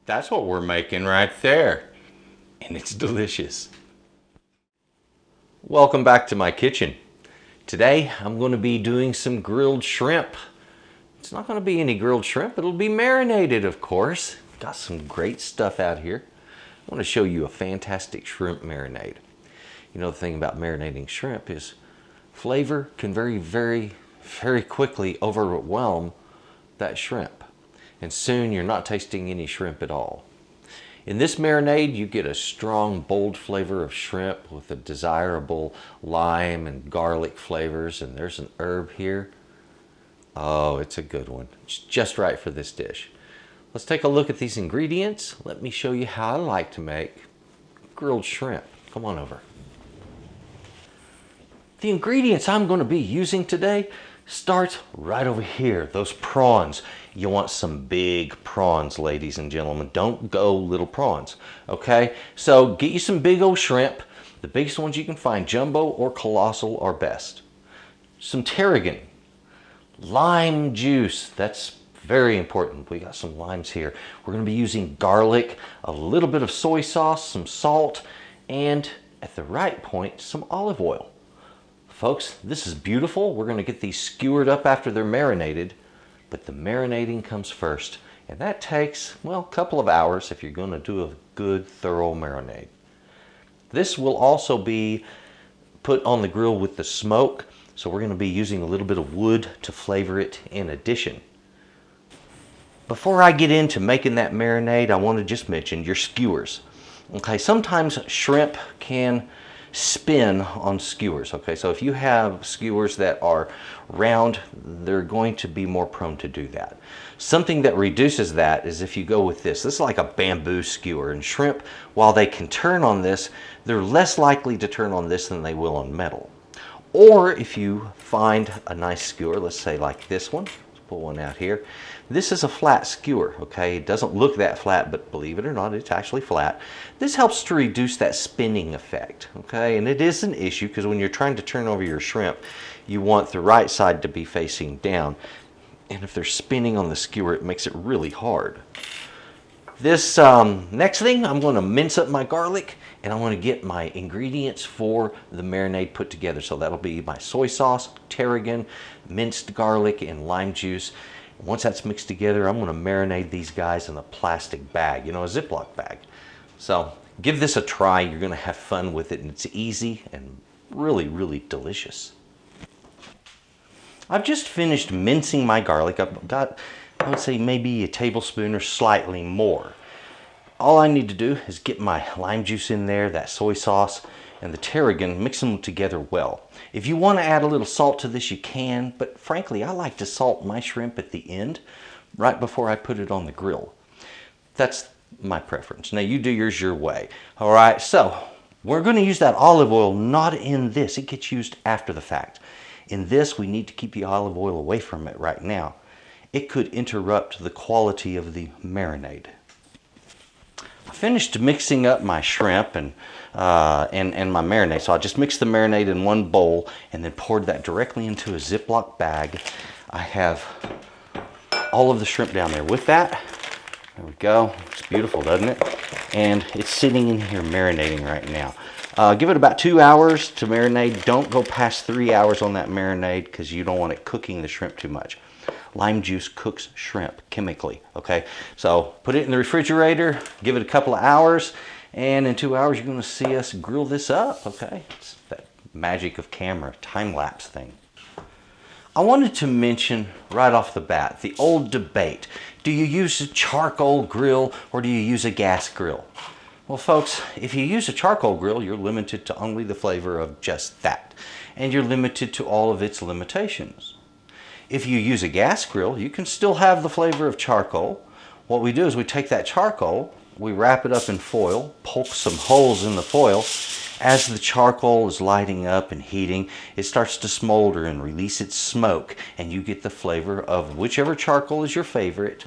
That's what we're making right there. And it's delicious. Welcome back to my kitchen. Today I'm going to be doing some grilled shrimp. It's not going to be any grilled shrimp, it'll be marinated, of course. Got some great stuff out here. I want to show you a fantastic shrimp marinade. You know, the thing about marinating shrimp is flavor can very quickly overwhelm that shrimp. And soon you're not tasting any shrimp at all. In this marinade, you get a strong, bold flavor of shrimp with a desirable lime and garlic flavors. And there's an herb here. Oh, it's a good one. It's just right for this dish. Let's take a look at these ingredients. Let me show you how I like to make grilled shrimp. Come on over. The ingredients I'm going to be using today starts right over here, those prawns. You want some big prawns, ladies and gentlemen. Don't go little prawns, okay? So get you some big old shrimp. The biggest ones you can find, jumbo or colossal are best. Some tarragon, lime juice, that's very important. We got some limes here. We're going to be using garlic, a little bit of soy sauce, some salt, and at the right point, some olive oil. Folks, this is beautiful. We're going to get these skewered up after they're marinated, but the marinating comes first. And that takes, well, a couple of hours if you're going to do a good, thorough marinade. This will also be put on the grill with the smoke, so we're going to be using a little bit of wood to flavor it in addition. Before I get into making that marinade, I want to just mention your skewers. Okay, sometimes shrimp can spin on skewers. Okay, so if you have skewers that are round, they're going to be more prone to do that. Something that reduces that is if you go with this. This is like a bamboo skewer, and shrimp, while they can turn on this, they're less likely to turn on this than they will on metal. Or if you find a nice skewer, let's say like this one, let's pull one out here. This is a flat skewer, okay? It doesn't look that flat, but believe it or not, it's actually flat. This helps to reduce that spinning effect, okay? And it is an issue because when you're trying to turn over your shrimp, you want the right side to be facing down. And if they're spinning on the skewer, it makes it really hard. This next thing, I'm going to mince up my garlic, and I want to get my ingredients for the marinade put together. So that'll be my soy sauce, tarragon, minced garlic, and lime juice. Once that's mixed together, I'm going to marinate these guys in a plastic bag, you know, a Ziploc bag. So give this a try. You're going to have fun with it, and it's easy and really delicious. I've just finished mincing my garlic. I've got, I would say, maybe a tablespoon or slightly more. All I need to do is get my lime juice in there, that soy sauce, and the tarragon, mix them together well. If you want to add a little salt to this, you can, but frankly, I like to salt my shrimp at the end, right before I put it on the grill. That's my preference. Now, you do yours your way. All right, so we're going to use that olive oil, not in this. It gets used after the fact. In this, we need to keep the olive oil away from it right now. It could interrupt the quality of the marinade. I finished mixing up my shrimp and my marinade. So I just mixed the marinade in one bowl and then poured that directly into a Ziploc bag. I have all of the shrimp down there with that. There we go. It's beautiful, doesn't it? And it's sitting in here marinating right now. Give it about 2 hours to marinate. Don't go past 3 hours on that marinade because you don't want it cooking the shrimp too much. Lime juice cooks shrimp chemically, okay? So put it in the refrigerator, give it a couple of hours, and in 2 hours you're going to see us grill this up, okay? It's that magic of camera, time-lapse thing. I wanted to mention right off the bat the old debate. Do you use a charcoal grill or do you use a gas grill? Well, folks, if you use a charcoal grill, you're limited to only the flavor of just that, and you're limited to all of its limitations. If you use a gas grill, you can still have the flavor of charcoal. What we do is we take that charcoal, we wrap it up in foil, poke some holes in the foil. As the charcoal is lighting up and heating, it starts to smolder and release its smoke, and you get the flavor of whichever charcoal is your favorite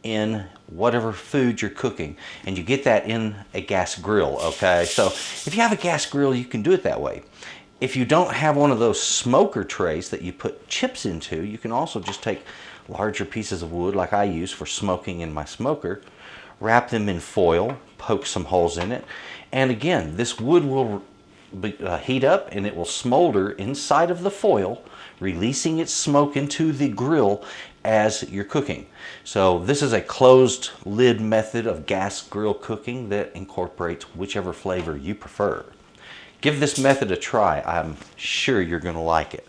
in whatever food you're cooking. And you get that in a gas grill, okay? So if you have a gas grill, you can do it that way. If you don't have one of those smoker trays that you put chips into, you can also just take larger pieces of wood like I use for smoking in my smoker, wrap them in foil, poke some holes in it, and again, this wood will heat up and it will smolder inside of the foil, releasing its smoke into the grill as you're cooking. So this is a closed lid method of gas grill cooking that incorporates whichever flavor you prefer. Give this method a try. I'm sure you're going to like it.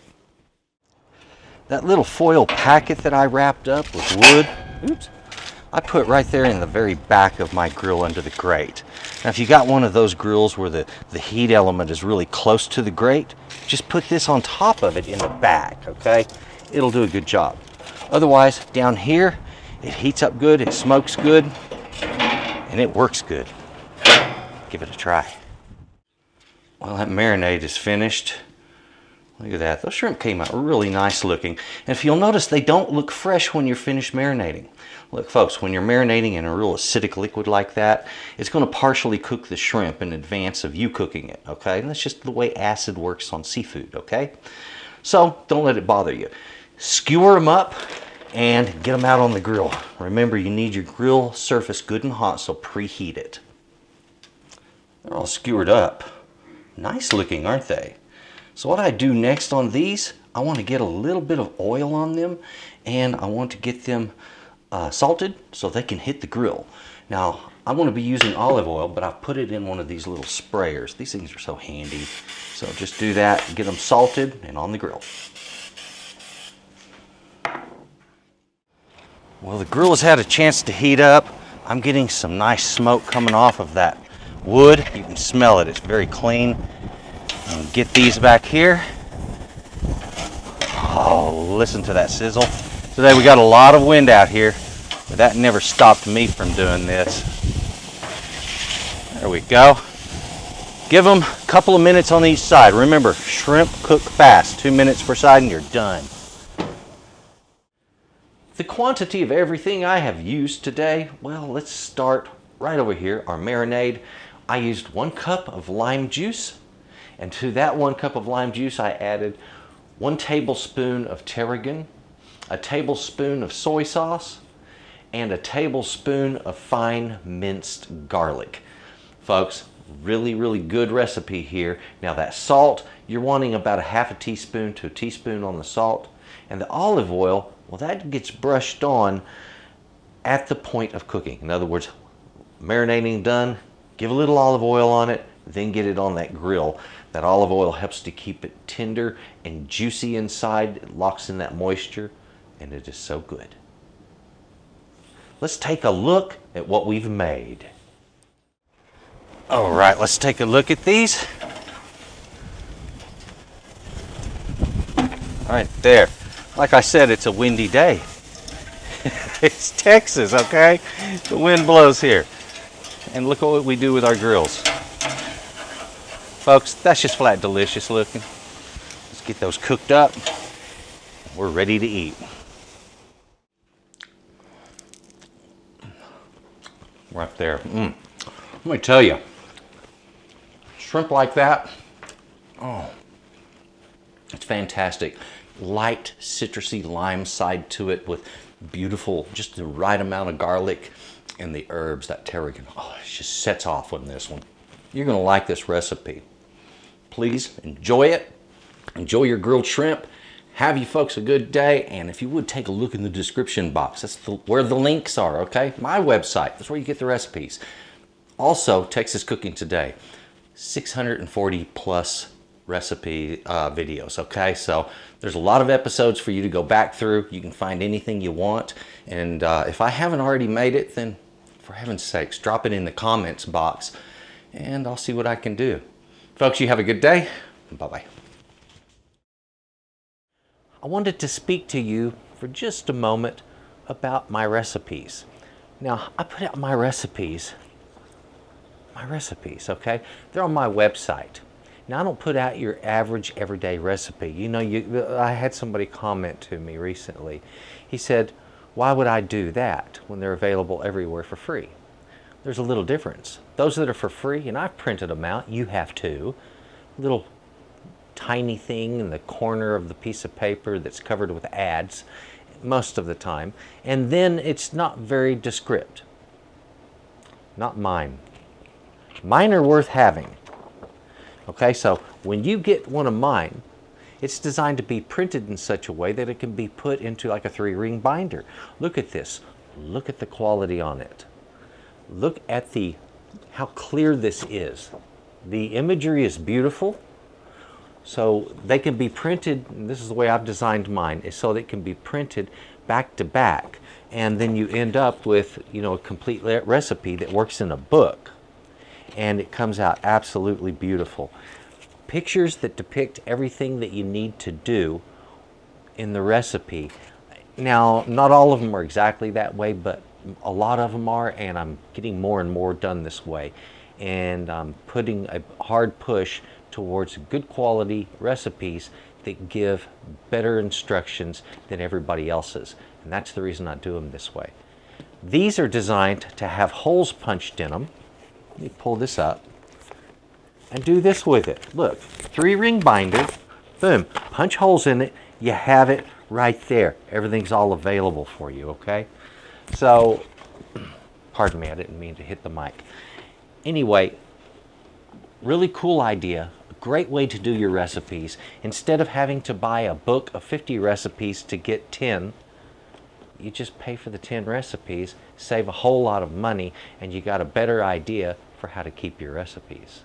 That little foil packet that I wrapped up with wood, I put right there in the very back of my grill under the grate. Now if you got one of those grills where the heat element is really close to the grate, just put this on top of it in the back, okay? It'll do a good job. Otherwise, down here, it heats up good, it smokes good, and it works good. Give it a try. Well, that marinade is finished. Look at that. Those shrimp came out really nice looking. And if you'll notice, they don't look fresh when you're finished marinating. Look, folks, when you're marinating in a real acidic liquid like that, it's going to partially cook the shrimp in advance of you cooking it, okay? And that's just the way acid works on seafood, okay? So don't let it bother you. Skewer them up and get them out on the grill. Remember, you need your grill surface good and hot, so preheat it. They're all skewered up. Nice looking, aren't they? So what I do next on these, I want to get a little bit of oil on them, and I want to get them salted so they can hit the grill. Now, I'm going to be using olive oil, but I've put it in one of these little sprayers. These things are so handy. So just do that, get them salted and on the grill. Well, the grill has had a chance to heat up. I'm getting some nice smoke coming off of that wood. You can smell it, it's very clean. And get these back here. Oh, listen to that sizzle. Today we got a lot of wind out here, but that never stopped me from doing this. There we go. Give them a couple of minutes on each side. Remember, shrimp cook fast. 2 minutes per side and you're done. The quantity of everything I have used today, well, let's start right over here, our marinade. I used 1 cup of lime juice, and to that 1 cup of lime juice I added 1 tablespoon of tarragon, a tablespoon of soy sauce, and a tablespoon of fine minced garlic. Folks, really, really good recipe here. Now that salt, you're wanting about a half a teaspoon to a teaspoon on the salt, and the olive oil, well, that gets brushed on at the point of cooking. In other words, marinating done, give a little olive oil on it, then get it on that grill. That olive oil helps to keep it tender and juicy inside. It locks in that moisture, and it is so good. Let's take a look at what we've made. All right, let's take a look at these. Right there. Like I said, it's a windy day. It's Texas, okay? The wind blows here. And look at what we do with our grills. Folks, that's just flat delicious looking. Let's get those cooked up. We're ready to eat. Right there. Let me tell you, shrimp like that, oh, it's fantastic. Light citrusy lime side to it with beautiful, just the right amount of garlic and the herbs, that tarragon. Oh, it just sets off on this one. You're gonna like this recipe. Please enjoy it. Enjoy your grilled shrimp. Have you folks a good day, and if you would take a look in the description box, that's where the links are, okay? My website, that's where you get the recipes. Also, Texas Cooking Today, 640 plus recipe videos, okay? So there's a lot of episodes for you to go back through. You can find anything you want, and if I haven't already made it, then for heaven's sakes, drop it in the comments box, and I'll see what I can do. Folks, you have a good day. Bye-bye. I wanted to speak to you for just a moment about my recipes. Now, I put out my recipes, okay? They're on my website. Now, I don't put out your average everyday recipe. You know, I had somebody comment to me recently. He said, why would I do that when they're available everywhere for free? There's a little difference. Those that are for free, and I've printed them out, you have too, little tiny thing in the corner of the piece of paper that's covered with ads most of the time, and then it's not very descriptive. not mine. Mine are worth having. Okay, so when you get one of mine, it's designed to be printed in such a way that it can be put into like a 3-ring binder. Look at this. Look at the quality on it. Look at how clear this is. The imagery is beautiful. So they can be printed, and this is the way I've designed mine, is so that it can be printed back to back. And then you end up with, a complete recipe that works in a book. And it comes out absolutely beautiful. Pictures that depict everything that you need to do in the recipe. Now, not all of them are exactly that way, but a lot of them are, and I'm getting more and more done this way. And I'm putting a hard push towards good quality recipes that give better instructions than everybody else's. And that's the reason I do them this way. These are designed to have holes punched in them. Let me pull this up and do this with it. Look, 3-ring binder, boom, punch holes in it, you have it right there. Everything's all available for you, okay? So, pardon me, I didn't mean to hit the mic. Anyway, really cool idea, a great way to do your recipes. Instead of having to buy a book of 50 recipes to get 10, you just pay for the 10 recipes, save a whole lot of money, and you got a better idea for how to keep your recipes.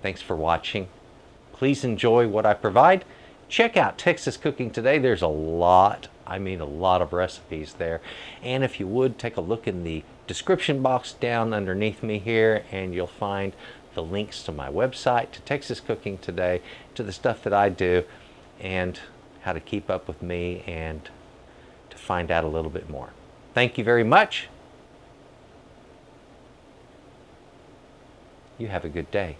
Thanks for watching. Please enjoy what I provide. Check out Texas Cooking Today. There's a lot, I mean a lot of recipes there. And if you would, take a look in the description box down underneath me here, and you'll find the links to my website, to Texas Cooking Today, to the stuff that I do, and how to keep up with me and to find out a little bit more. Thank you very much. You have a good day.